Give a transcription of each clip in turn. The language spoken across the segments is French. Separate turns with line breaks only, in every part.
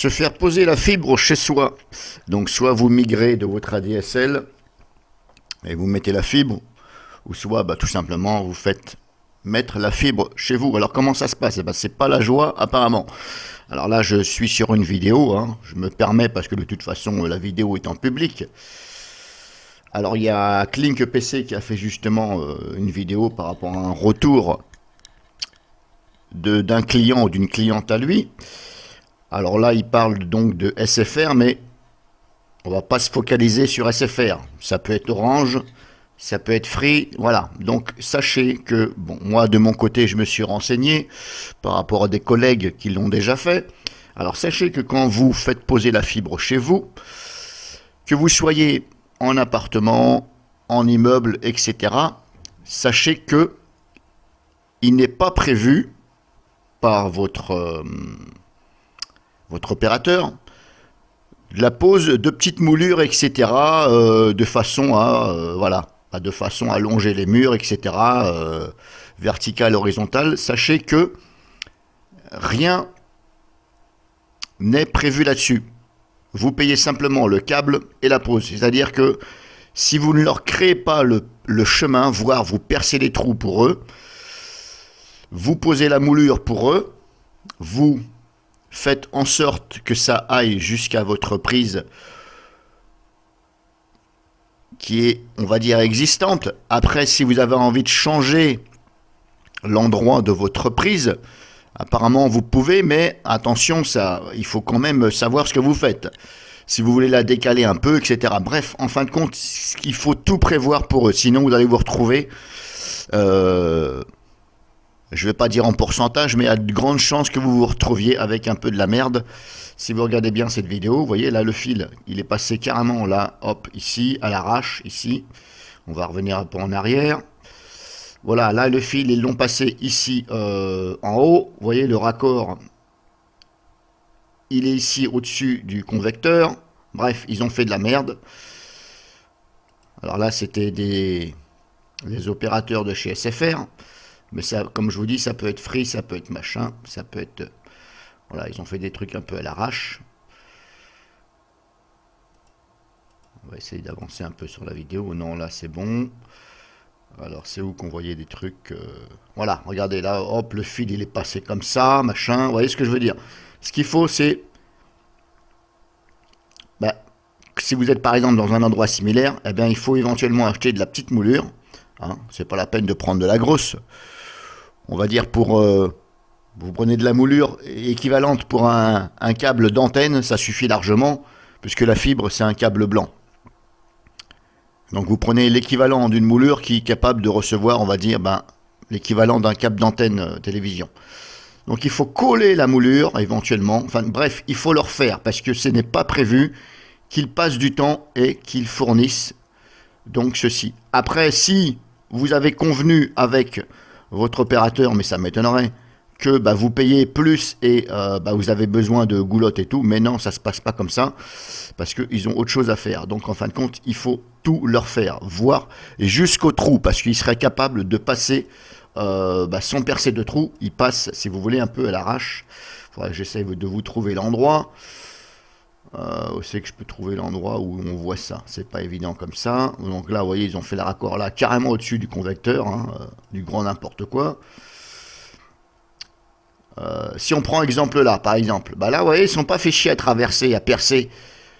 se faire poser la fibre chez soi. Donc soit vous migrez de votre ADSL et vous mettez la fibre, ou soit tout simplement vous faites mettre la fibre chez vous. Alors comment ça se passe? C'est pas la joie apparemment. Alors là je suis sur une vidéo, hein. Je me permets parce que de toute façon la vidéo est en public. Alors il y a Clink PC qui a fait justement une vidéo par rapport à un retour d'un client ou d'une cliente à lui. Alors là il parle donc de SFR, mais on va pas se focaliser sur SFR. Ça peut être Orange, ça peut être Free, voilà. Donc sachez que, bon, moi de mon côté je me suis renseigné par rapport à des collègues qui l'ont déjà fait. Alors sachez que quand vous faites poser la fibre chez vous, que vous soyez en appartement, en immeuble, etc., sachez que il n'est pas prévu par votre opérateur la pose de petites moulures, etc., de façon à voilà, de façon à longer les murs, etc., vertical, horizontal. Sachez que rien n'est prévu là-dessus. Vous payez simplement le câble et la pose. C'est-à-dire que si vous ne leur créez pas le chemin, voire vous percez les trous pour eux, vous posez la moulure pour eux, vous faites en sorte que ça aille jusqu'à votre prise qui est, on va dire, existante. Après, si vous avez envie de changer l'endroit de votre prise, apparemment vous pouvez, mais attention, il faut quand même savoir ce que vous faites. Si vous voulez la décaler un peu, etc. Bref, en fin de compte, il faut tout prévoir pour eux. Sinon, vous allez vous retrouver... je ne vais pas dire en pourcentage, mais il y a de grandes chances que vous vous retrouviez avec un peu de la merde. Si vous regardez bien cette vidéo, vous voyez là le fil, il est passé carrément là, hop, ici, à l'arrache, ici. On va revenir un peu en arrière. Voilà, là le fil, ils l'ont passé ici en haut. Vous voyez le raccord, il est ici au-dessus du convecteur. Bref, ils ont fait de la merde. Alors là, c'était des opérateurs de chez SFR. Mais ça, comme je vous dis, ça peut être Free, ça peut être machin, ça peut être... Voilà, ils ont fait des trucs un peu à l'arrache. On va essayer d'avancer un peu sur la vidéo. Non, là, c'est bon. Alors, c'est où qu'on voyait des trucs... Voilà, regardez, là, hop, le fil, il est passé comme ça, machin. Vous voyez ce que je veux dire? Ce qu'il faut, c'est... si vous êtes, par exemple, dans un endroit similaire, eh bien, il faut éventuellement acheter de la petite moulure. Hein, c'est pas la peine de prendre de la grosse. On va dire pour... vous prenez de la moulure équivalente pour un câble d'antenne, ça suffit largement, puisque la fibre, c'est un câble blanc. Donc vous prenez l'équivalent d'une moulure qui est capable de recevoir, on va dire, l'équivalent d'un câble d'antenne télévision. Donc il faut coller la moulure, éventuellement. Enfin bref, il faut le refaire, parce que ce n'est pas prévu qu'ils passent du temps et qu'ils fournissent donc ceci. Après, si vous avez convenu avec votre opérateur, mais ça m'étonnerait, que vous payez plus et vous avez besoin de goulottes et tout, mais non, ça se passe pas comme ça, parce qu'ils ont autre chose à faire. Donc en fin de compte, il faut tout leur faire, voire jusqu'au trou, parce qu'ils seraient capables de passer sans percer de trou. Ils passent, si vous voulez, un peu à l'arrache. Il faudrait que j'essaye de vous trouver l'endroit. Où c'est que je peux trouver l'endroit où on voit ça? C'est pas évident comme ça. Donc là, vous voyez, ils ont fait le raccord là, carrément au-dessus du convecteur, hein, du grand n'importe quoi. Si on prend exemple là, par exemple, là, vous voyez, ils ne sont pas fait chier à traverser, à percer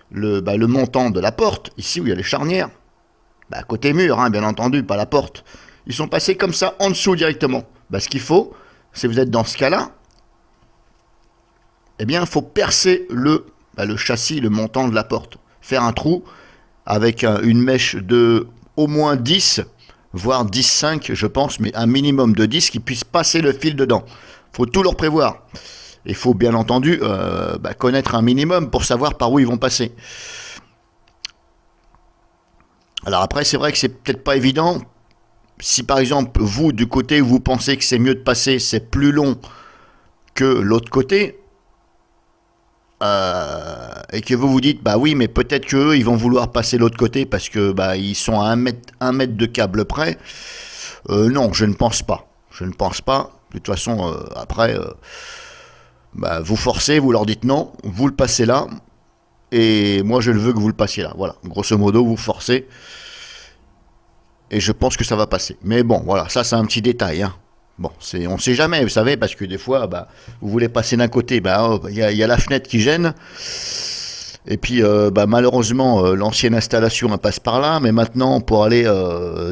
le montant de la porte, ici où il y a les charnières, côté mur, hein, bien entendu, pas la porte. Ils sont passés comme ça, en dessous directement. Ce qu'il faut, si vous êtes dans ce cas-là, eh bien, il faut percer le châssis, le montant de la porte. Faire un trou avec une mèche de au moins 10, voire 10,5, je pense, mais un minimum de 10 qui puisse passer le fil dedans. Il faut tout leur prévoir. Il faut bien entendu connaître un minimum pour savoir par où ils vont passer. Alors après, c'est vrai que c'est peut-être pas évident. Si par exemple, vous, du côté où vous pensez que c'est mieux de passer, c'est plus long que l'autre côté, et que vous vous dites, oui, mais peut-être qu'eux, ils vont vouloir passer l'autre côté parce que ils sont à 1 mètre de câble près. Non, je ne pense pas. Je ne pense pas. De toute façon, après, bah, vous forcez, vous leur dites non, vous le passez là, et moi je le veux que vous le passiez là. Voilà, grosso modo, vous forcez, et je pense que ça va passer. Mais bon, voilà, ça c'est un petit détail, hein. Bon, on ne sait jamais, vous savez, parce que des fois, bah, vous voulez passer d'un côté, bah, oh, y a la fenêtre qui gêne, et puis bah, malheureusement, l'ancienne installation elle passe par là, mais maintenant, pour aller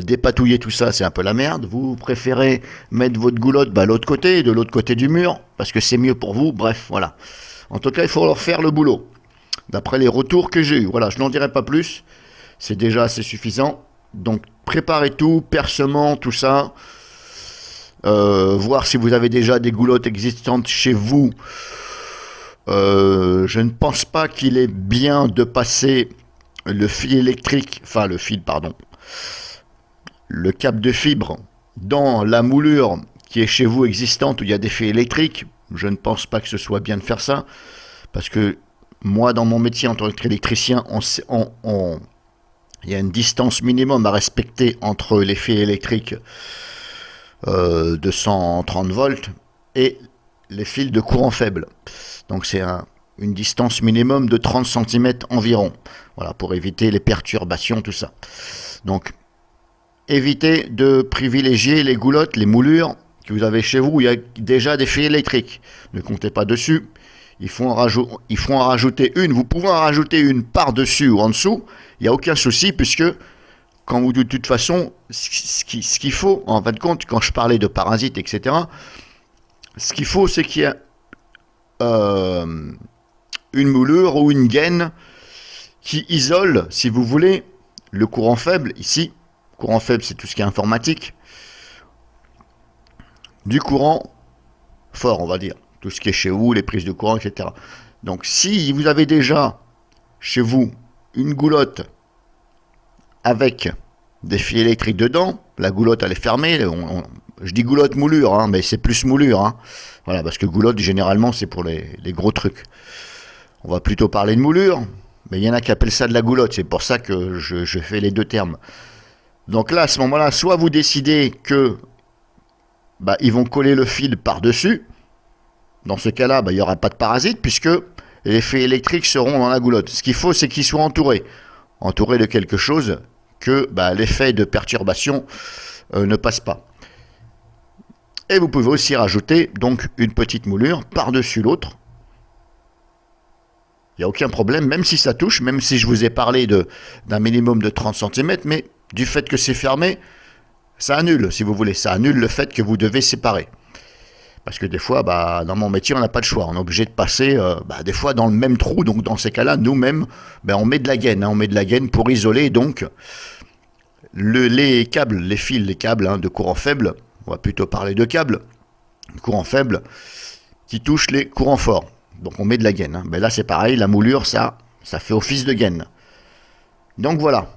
dépatouiller tout ça, c'est un peu la merde. Vous préférez mettre votre goulotte bah, l'autre côté, de l'autre côté du mur, parce que c'est mieux pour vous, bref, voilà. En tout cas, il faut leur faire le boulot. D'après les retours que j'ai eus, voilà, je n'en dirai pas plus, c'est déjà assez suffisant. Donc, préparez tout, percement, tout ça. Voir si vous avez déjà des goulottes existantes chez vous. Je ne pense pas qu'il est bien de passer le fil électrique, enfin le fil, pardon, le câble de fibre dans la moulure qui est chez vous existante où il y a des fils électriques. Je ne pense pas que ce soit bien de faire ça, parce que moi, dans mon métier en tant qu'électricien, il y a une distance minimum à respecter entre les fils électriques de 130 volts et les fils de courant faible. Donc c'est une distance minimum de 30 cm environ. Voilà, pour éviter les perturbations, tout ça. Donc évitez de privilégier les goulottes, les moulures que vous avez chez vous où il y a déjà des fils électriques. Ne comptez pas dessus. Il faut en rajouter une. Vous pouvez en rajouter une par-dessus ou en dessous. Il n'y a aucun souci puisque quand vous, de toute façon, ce qu'il faut, en fin de compte, quand je parlais de parasites, etc., ce qu'il faut, c'est qu'il y ait une moulure ou une gaine qui isole, si vous voulez, le courant faible, ici. Courant faible, c'est tout ce qui est informatique. Du courant fort, on va dire. Tout ce qui est chez vous, les prises de courant, etc. Donc, si vous avez déjà chez vous une goulotte avec des fils électriques dedans, la goulotte elle est fermée, je dis goulotte moulure, hein, mais c'est plus moulure, hein. Voilà, parce que goulotte généralement c'est pour les gros trucs. On va plutôt parler de moulure, mais il y en a qui appellent ça de la goulotte, c'est pour ça que je fais les deux termes. Donc là, à ce moment-là, soit vous décidez que bah, ils vont coller le fil par-dessus, dans ce cas-là, bah, il n'y aura pas de parasites, puisque les fils électriques seront dans la goulotte. Ce qu'il faut, c'est qu'ils soient entourés de quelque chose que bah, l'effet de perturbation ne passe pas. Et vous pouvez aussi rajouter donc une petite moulure par-dessus l'autre. Il n'y a aucun problème, même si ça touche, même si je vous ai parlé d'un minimum de 30 cm, mais du fait que c'est fermé, ça annule, si vous voulez, ça annule le fait que vous devez séparer. Parce que des fois, bah, dans mon métier, on n'a pas de choix. On est obligé de passer bah, des fois dans le même trou. Donc dans ces cas-là, nous-mêmes, bah, on met de la gaine. Hein, on met de la gaine pour isoler donc les câbles, les fils, les câbles hein, de courant faible. On va plutôt parler de câbles de courant faible qui touchent les courants forts. Donc on met de la gaine. Hein. Ben là, c'est pareil. La moulure, ça fait office de gaine. Donc voilà.